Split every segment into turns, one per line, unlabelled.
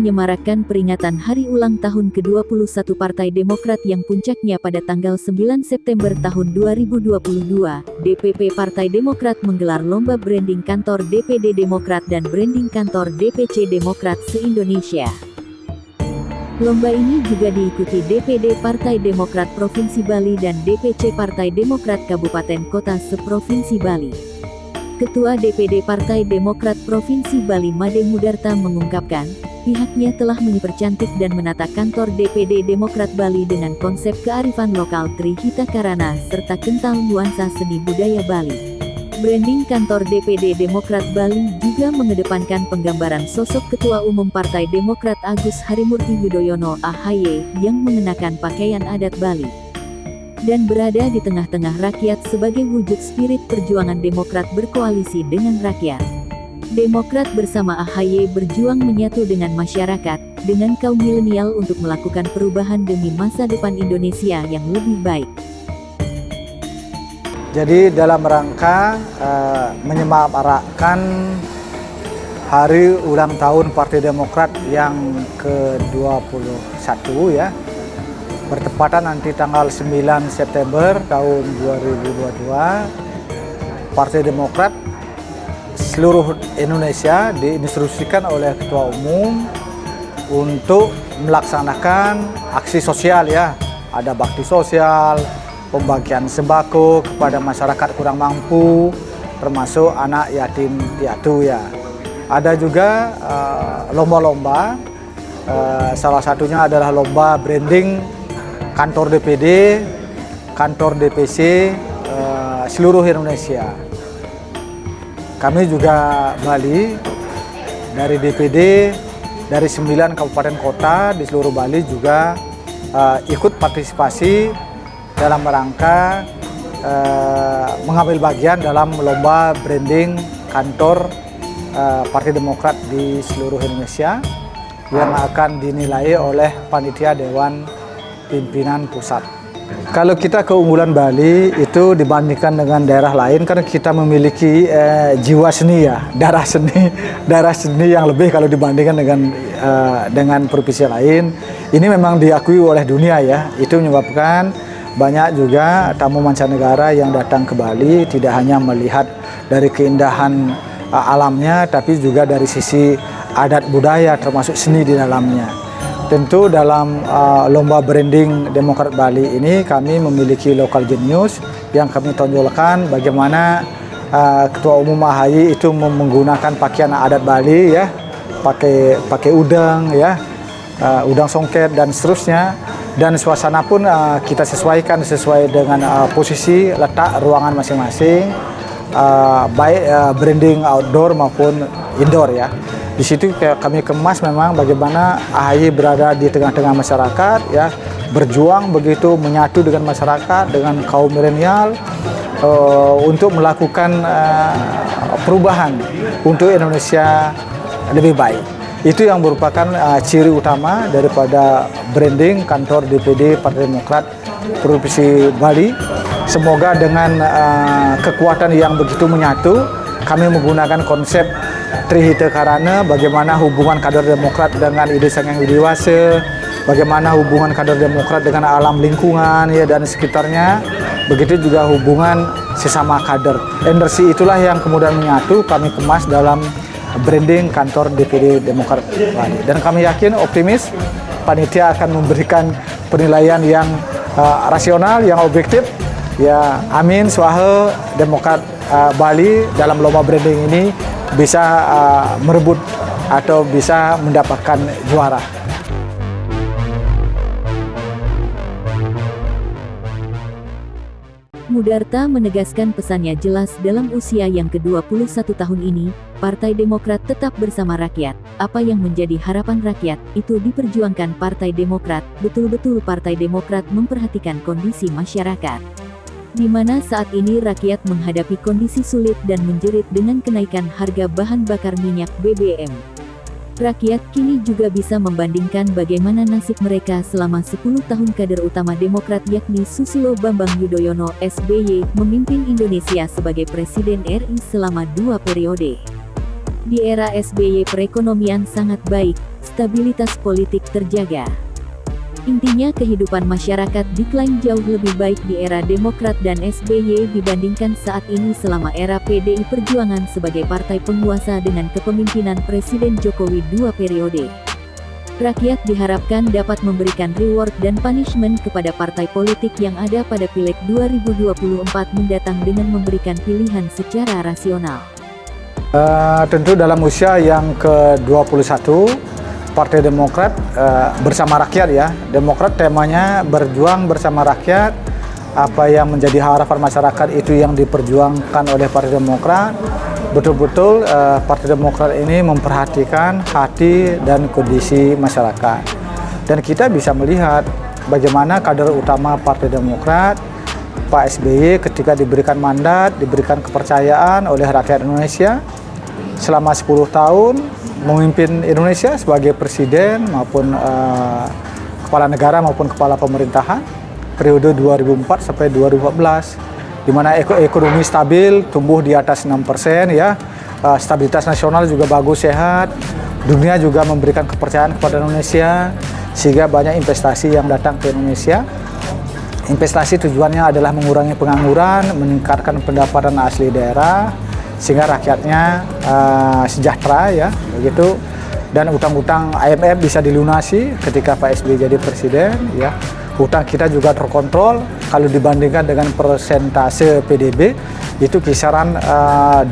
menyemarakkan peringatan hari ulang tahun ke-21 Partai Demokrat yang puncaknya pada tanggal 9 September tahun 2022, DPP Partai Demokrat menggelar lomba branding kantor DPD Demokrat dan branding kantor DPC Demokrat se-Indonesia. Lomba ini juga diikuti DPD Partai Demokrat Provinsi Bali dan DPC Partai Demokrat Kabupaten Kota se-Provinsi Bali. Ketua DPD Partai Demokrat Provinsi Bali Made Mudarta mengungkapkan, pihaknya telah mempercantik dan menata kantor DPD Demokrat Bali dengan konsep kearifan lokal Trihita Karana serta kental nuansa seni budaya Bali. Branding kantor DPD Demokrat Bali juga mengedepankan penggambaran sosok Ketua Umum Partai Demokrat Agus Harimurti Yudhoyono (AHY) yang mengenakan pakaian adat Bali dan berada di tengah-tengah rakyat sebagai wujud spirit perjuangan Demokrat berkoalisi dengan rakyat. Demokrat bersama AHY berjuang menyatu dengan masyarakat, dengan kaum milenial untuk melakukan perubahan demi masa depan Indonesia yang lebih baik.
Jadi dalam rangka menyemarakkan hari ulang tahun Partai Demokrat yang ke-21 ya, bertepatan nanti tanggal 9 September tahun 2022, Partai Demokrat seluruh Indonesia diinstruksikan oleh Ketua Umum untuk melaksanakan aksi sosial ya. Ada bakti sosial, pembagian sembako kepada masyarakat kurang mampu, termasuk anak yatim piatu ya. Ada juga lomba-lomba, salah satunya adalah lomba branding kantor DPD, kantor DPC seluruh Indonesia. Kami juga Bali dari DPD dari 9 kabupaten kota di seluruh Bali juga ikut partisipasi dalam rangka mengambil bagian dalam lomba branding kantor Partai Demokrat di seluruh Indonesia yang akan dinilai oleh panitia Dewan Pimpinan Pusat. Kalau kita keunggulan Bali itu dibandingkan dengan daerah lain karena kita memiliki jiwa seni ya, darah seni yang lebih kalau dibandingkan dengan provinsi lain. Ini memang diakui oleh dunia ya. Itu menyebabkan banyak juga tamu mancanegara yang datang ke Bali tidak hanya melihat dari keindahan alamnya, tapi juga dari sisi adat budaya termasuk seni di dalamnya. Tentu dalam lomba branding Demokrat Bali ini kami memiliki local genius yang kami tonjolkan bagaimana Ketua Umum AHY itu menggunakan pakaian adat Bali ya, pakai udang ya, udang songket dan seterusnya, dan suasana pun kita sesuaikan sesuai dengan posisi letak ruangan masing-masing, baik branding outdoor maupun indoor ya. Di situ kami kemas memang bagaimana AHY berada di tengah-tengah masyarakat ya, berjuang begitu menyatu dengan masyarakat, dengan kaum milenial untuk melakukan perubahan untuk Indonesia lebih baik. Itu yang merupakan ciri utama daripada branding kantor DPD Partai Demokrat Provinsi Bali. Semoga dengan kekuatan yang begitu menyatu, kami menggunakan konsep Trihita Karana, bagaimana hubungan kader Demokrat dengan ide Sanghyang Widiwasa, bagaimana hubungan kader Demokrat dengan alam lingkungan ya dan sekitarnya, begitu juga hubungan sesama kader. Energi itulah yang kemudian menyatu kami kemas dalam branding kantor DPD Demokrat Bali. Dan kami yakin optimis panitia akan memberikan penilaian yang rasional, yang objektif. Ya, amin swaha Demokrat Bali dalam lomba branding ini bisa merebut atau bisa mendapatkan juara.
Mudarta menegaskan pesannya jelas dalam usia yang ke-21 tahun ini, Partai Demokrat tetap bersama rakyat. Apa yang menjadi harapan rakyat, itu diperjuangkan Partai Demokrat. Betul-betul Partai Demokrat memperhatikan kondisi masyarakat, di mana saat ini rakyat menghadapi kondisi sulit dan menjerit dengan kenaikan harga bahan bakar minyak BBM. Rakyat kini juga bisa membandingkan bagaimana nasib mereka selama 10 tahun kader utama Demokrat yakni Susilo Bambang Yudhoyono (SBY) memimpin Indonesia sebagai Presiden RI selama 2 periode. Di era SBY perekonomian sangat baik, stabilitas politik terjaga. Intinya kehidupan masyarakat diklaim jauh lebih baik di era Demokrat dan SBY dibandingkan saat ini selama era PDI Perjuangan sebagai partai penguasa dengan kepemimpinan Presiden Jokowi 2 periode. Rakyat diharapkan dapat memberikan reward dan punishment kepada partai politik yang ada pada Pileg 2024 mendatang dengan memberikan pilihan secara rasional.
Tentu dalam usia yang ke-21, Partai Demokrat bersama rakyat ya. Demokrat temanya berjuang bersama rakyat. Apa yang menjadi harapan masyarakat itu yang diperjuangkan oleh Partai Demokrat. Betul-betul Partai Demokrat ini memperhatikan hati dan kondisi masyarakat. Dan kita bisa melihat bagaimana kader utama Partai Demokrat, Pak SBY, ketika diberikan mandat, diberikan kepercayaan oleh rakyat Indonesia selama 10 tahun memimpin Indonesia sebagai presiden maupun kepala negara maupun kepala pemerintahan periode 2004 sampai 2014, di mana ekonomi stabil, tumbuh di atas 6% ya, stabilitas nasional juga bagus, sehat, dunia juga memberikan kepercayaan kepada Indonesia sehingga banyak investasi yang datang ke Indonesia. Investasi tujuannya adalah mengurangi pengangguran, meningkatkan pendapatan asli daerah, sehingga rakyatnya sejahtera ya begitu, dan utang-utang IMF bisa dilunasi ketika Pak SBY jadi presiden ya. Hutang kita juga terkontrol kalau dibandingkan dengan persentase PDB itu kisaran 25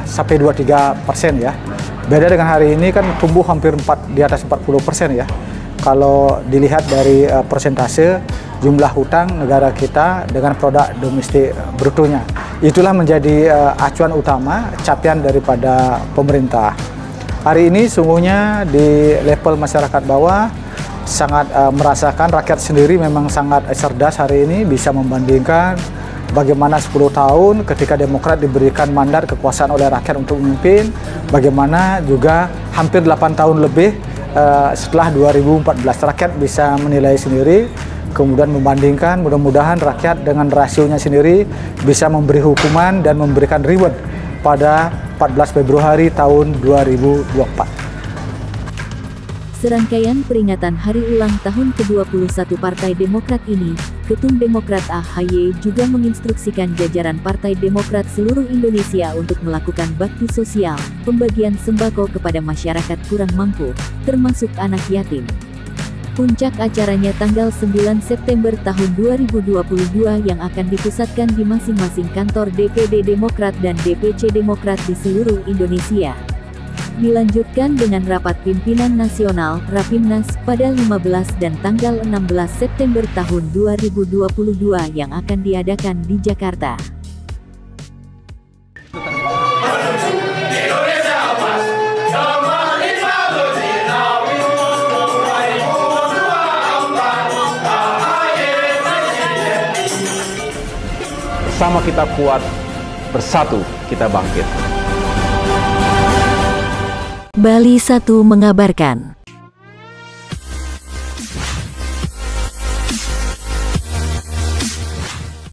sampai 23% ya. Beda dengan hari ini kan tumbuh hampir di atas 40% ya. Kalau dilihat dari persentase jumlah hutang negara kita dengan produk domestik brutonya. Itulah menjadi acuan utama capaian daripada pemerintah. Hari ini sungguhnya di level masyarakat bawah sangat merasakan, rakyat sendiri memang sangat cerdas hari ini bisa membandingkan bagaimana 10 tahun ketika Demokrat diberikan mandat kekuasaan oleh rakyat untuk memimpin, bagaimana juga hampir 8 tahun lebih setelah 2014 rakyat bisa menilai sendiri, kemudian membandingkan, mudah-mudahan rakyat dengan rasionya sendiri bisa memberi hukuman dan memberikan reward pada 14 Februari tahun 2024.
Serangkaian peringatan hari ulang tahun ke-21 Partai Demokrat ini, Ketum Demokrat AHY juga menginstruksikan jajaran Partai Demokrat seluruh Indonesia untuk melakukan bakti sosial, pembagian sembako kepada masyarakat kurang mampu, termasuk anak yatim. Puncak acaranya tanggal 9 September tahun 2022 yang akan dipusatkan di masing-masing kantor DPD Demokrat dan DPC Demokrat di seluruh Indonesia. Dilanjutkan dengan rapat pimpinan nasional Rapimnas pada 15 dan tanggal 16 September tahun 2022 yang akan diadakan di Jakarta.
Bersama kita kuat, bersatu kita bangkit.
Bali 1 mengabarkan.